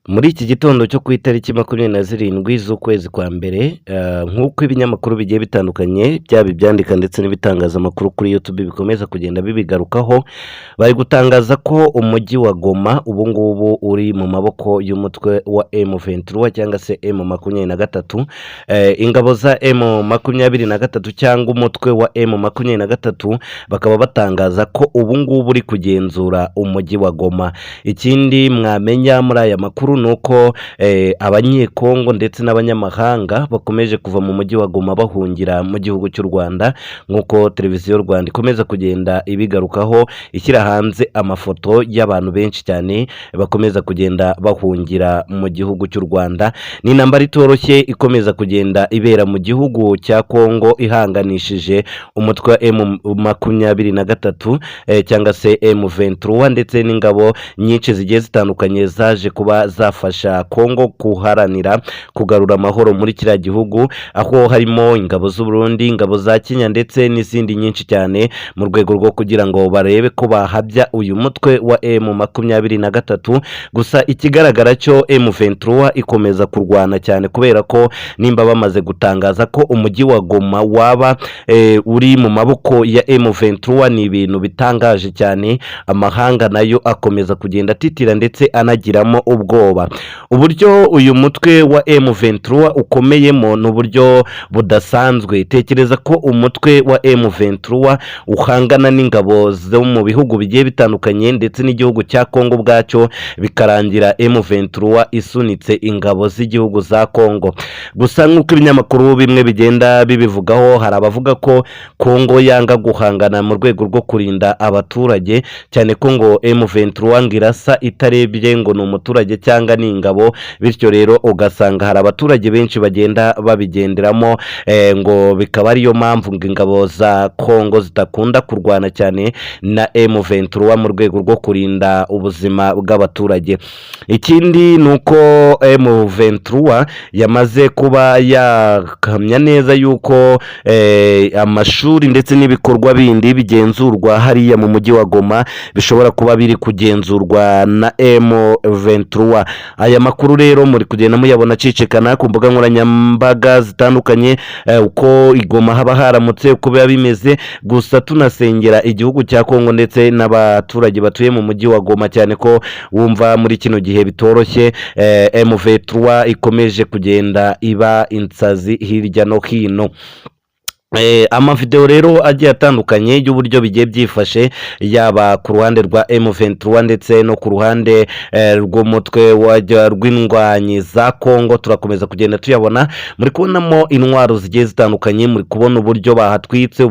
Muri iki gitondo cyo ku itariki 27 z'ukwezi kwa mbere, nk'uko ibinyamakuru bigiye bitandukanye byaba ibyandika ndetse n'ibitangazamakuru kuri YouTube bikomeza kugenda bibigarukaho, bari gutangaza ko umujyi wa Goma ubu ngubu uri mu maboko y'umutwe wa M23 cyangwa se M23. Ingabo za M23 cyangwa umutwe wa M23 bakaba batangaza ko ubu ngubu uri kugenzura umujyi wa Goma. Ikindi mwamenya muri aya makuru nuko abanyekongo ndetse n'abanyamahanga bakomeje kuva mu mujyi wa Goma bahungira mu gihugu cy'u Rwanda, nkuko televiziyo Rwanda ikomeza kugenda ibigarukaho ishyira hanze amafoto y'abantu benshi cyane bakomeza kugenda bahungira mu gihugu cy'u Rwanda. Ni intambara itoroshye ikomeza kugenda ibera mu gihugu cya Kongo ihanganishije umutwe wa M23 cyangwa se M23 ndetse n'ingabo nyinshi zigiye zitandukanye zaje kuba zafasha Kongo kuharanira kugarura amahoro muri kiriya gihugu, aho harimo ingabo z'u Burundi, ingabo za Kenya ndetse n'izindi nyinshi cyane mu rwego rwo kugira ngo barebe ko bahabya uyu mutwe wa M23. Gusa ikigaragara cyo M23 ikomeza kurwana cyane kubera ko nimba bamaze gutangaza ko umujyi wa Goma waba uri mu maboko ya M23, ni ibintu bitangaje cyane. Amahanga nayo akomeza kugenda atitira ndetse anagiramo ubwoba. Uburyo uyu mutwe wa M23 ukomeyemo n'uburyo budasanzwe. Tekereza ko umutwe wa M23 uhangana n'ingabo zo mu bihugu bigiye bitandukanye ndetse n'igihugu cya Kongo bwacyo, bikarangira M23 isunitse ingabo z'igihugu za Kongo. Gusa nk'uko ibinyamakuru bimwe bigenda bibivugaho, hari abavuga ko Kongo yanga guhangana mu rwego rwo kurinda abaturage, cyane ko ngo M23 ngirasa itarebye ngo ni umuturage cyangwa ni ingabo, bityo rero ugasanga hari abaturage benshi bagenda babigenderamo, ngo bikaba ariyo mpamvu ngo ingabo za Kongo zitakunda kurwana cyane na M23 mu rwego rwo kurinda ubuzima bw'abaturage. Ikindi nuko M23 yamaze kuba yakamya neza yuko amashuri ndetse n'ibikorwa bindi bigenzurwa hariya mu mujyi wa Goma bishobora kuba biri kugenzurwa na M23. Aya makuru rero muri kugenda muyabona cicikana ku mbuga nkoranyambaga zitandukanye, uko igoma haba haramutse uko biba bimeze. Gusa tunasengera igihugu cya Kongo ndetse n'abaturage batuye mu mujyi wa Goma, cyane ko wumva muri kino gihe bitoroshye. M23 ikomeje kugenda iba insazi hirya no hino. Amavideo rero agiye atandukanye y'uburyo bigiye byifashe, yaba ku ruhande rwa M23 ndetse no ku ruhande rw'umutwe rw'indwanyi za Kongo, turakomeza kugenda tuyabona. Muri kubonamo intwaro zigiye zitandukanye, muri kubona uburyo bahatwitse.